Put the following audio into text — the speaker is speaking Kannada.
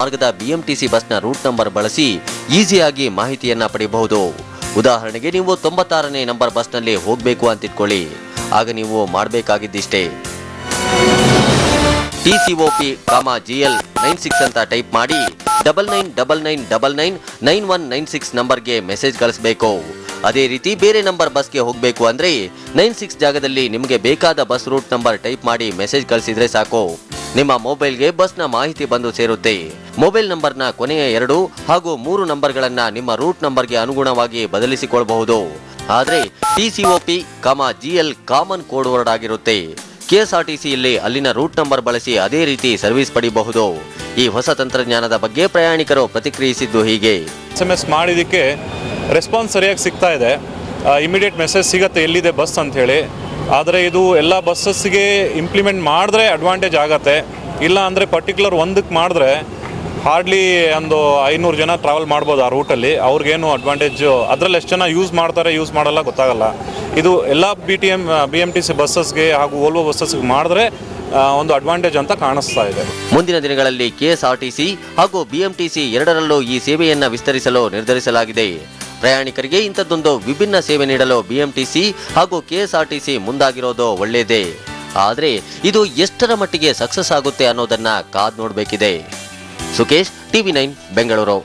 ಮಾರ್ಗದ ಬಿಎಂಟಿಸಿ ಬಸ್ನ ರೂಟ್ ನಂಬರ್ ಬಳಸಿ ಈಸಿಯಾಗಿ ಮಾಹಿತಿಯನ್ನ ಪಡೆಯಬಹುದು. ಉದಾಹರಣೆಗೆ ನೀವು 96ನೇ ನಂಬರ್ ಬಸ್ನಲ್ಲಿ ಹೋಗಬೇಕು ಅಂತಿಟ್ಕೊಳ್ಳಿ. ಆಗ ನೀವು ಮಾಡಬೇಕಾಗಿದ್ದಿಷ್ಟೇ, TCOP, GL96 ಅಂತ ಟೈಪ್ ಮಾಡಿ 9999999196 ನಂಬರ್ಗೆ ಮೆಸೇಜ್ ಕಳಿಸಬೇಕು. ಅದೇ ರೀತಿ ಬೇರೆ ನಂಬರ್ ಬಸ್ಗೆ ಹೋಗಬೇಕು ಅಂದ್ರೆ 96 ಜಾಗದಲ್ಲಿ ನಿಮಗೆ ಬೇಕಾದ ಬಸ್ ರೂಟ್ ನಂಬರ್ ಟೈಪ್ ಮಾಡಿ ಮೆಸೇಜ್ ಕಳಿಸಿದ್ರೆ ಸಾಕು. ನಿಮ್ಮ ಮೊಬೈಲ್ಗೆ ಬಸ್ನ ಮಾಹಿತಿ ಬಂದು ಸೇರುತ್ತೆ. ಮೊಬೈಲ್ ನಂಬರ್ನ ಕೊನೆಯ 2 ಹಾಗೂ 3 ನಂಬರ್ಗಳನ್ನ ನಿಮ್ಮ ರೂಟ್ ನಂಬರ್ಗೆ ಅನುಗುಣವಾಗಿ ಬದಲಿಸಿಕೊಳ್ಳಬಹುದು. ಆದ್ರೆ TCOP, GL common code word ಆಗಿರುತ್ತೆ. KSRTCಯಲ್ಲಿ ಅಲ್ಲಿನ ರೂಟ್ ನಂಬರ್ ಬಳಸಿ ಅದೇ ರೀತಿ ಸರ್ವಿಸ್ ಪಡೆಯಬಹುದು. ಈ ಹೊಸ ತಂತ್ರಜ್ಞಾನದ ಬಗ್ಗೆ ಪ್ರಯಾಣಿಕರು ಪ್ರತಿಕ್ರಿಯಿಸಿದ್ದು ಹೀಗೆ: SMS ಮಾಡಿದಕ್ಕೆ ರೆಸ್ಪಾನ್ಸ್ ಸರಿಯಾಗಿ ಸಿಗ್ತಾ ಇದೆ, ಇಮಿಡಿಯೇಟ್ ಮೆಸೇಜ್ ಸಿಗುತ್ತೆ ಎಲ್ಲಿದೆ ಬಸ್ ಅಂತ ಹೇಳಿ. ಆದರೆ ಇದು ಎಲ್ಲ ಬಸ್ಸಸ್ಗೆ ಇಂಪ್ಲಿಮೆಂಟ್ ಮಾಡಿದ್ರೆ ಅಡ್ವಾಂಟೇಜ್ ಆಗತ್ತೆ. ಇಲ್ಲ ಅಂದರೆ ಪರ್ಟಿಕ್ಯುಲರ್ ಒಂದಕ್ಕೆ ಮಾಡಿದ್ರೆ ಹಾರ್ಡ್ಲಿ ಒಂದು 500 ಜನ ಟ್ರಾವೆಲ್ ಮಾಡ್ಬೋದು ಆ ರೂಟಲ್ಲಿ. ಅವ್ರಿಗೇನು ಅಡ್ವಾಂಟೇಜು, ಅದರಲ್ಲಿ ಎಷ್ಟು ಜನ ಯೂಸ್ ಮಾಡ್ತಾರೆ ಯೂಸ್ ಮಾಡಲ್ಲ ಗೊತ್ತಾಗಲ್ಲ. ಇದು ಎಲ್ಲ BMTC ಬಸ್ಸಸ್ಗೆ ಹಾಗೂ ವೋಲ್ವೋ ಬಸ್ಸಸ್ಗೆ ಮಾಡಿದ್ರೆ ಒಂದು ಅಡ್ವಾಂಟೇಜ್ ಅಂತ ಕಾಣಿಸ್ತಾ ಇದೆ. ಮುಂದಿನ ದಿನಗಳಲ್ಲಿ KSRTC ಹಾಗೂ BMTC ಎರಡರಲ್ಲೂ ಈ ಸೇವೆಯನ್ನ ವಿಸ್ತರಿಸಲು ನಿರ್ಧರಿಸಲಾಗಿದೆ. ಪ್ರಯಾಣಿಕರಿಗೆ ಇಂಥದ್ದೊಂದು ವಿಭಿನ್ನ ಸೇವೆ ನೀಡಲು BMTC ಹಾಗೂ KSRTC ಮುಂದಾಗಿರೋದು ಒಳ್ಳೆಯದೇ. ಆದರೆ ಇದು ಎಷ್ಟರ ಮಟ್ಟಿಗೆ ಸಕ್ಸಸ್ ಆಗುತ್ತೆ ಅನ್ನೋದನ್ನ ಕಾದ್ ನೋಡಬೇಕಿದೆ. ಸುಕೇಶ್, TV9 ಬೆಂಗಳೂರು.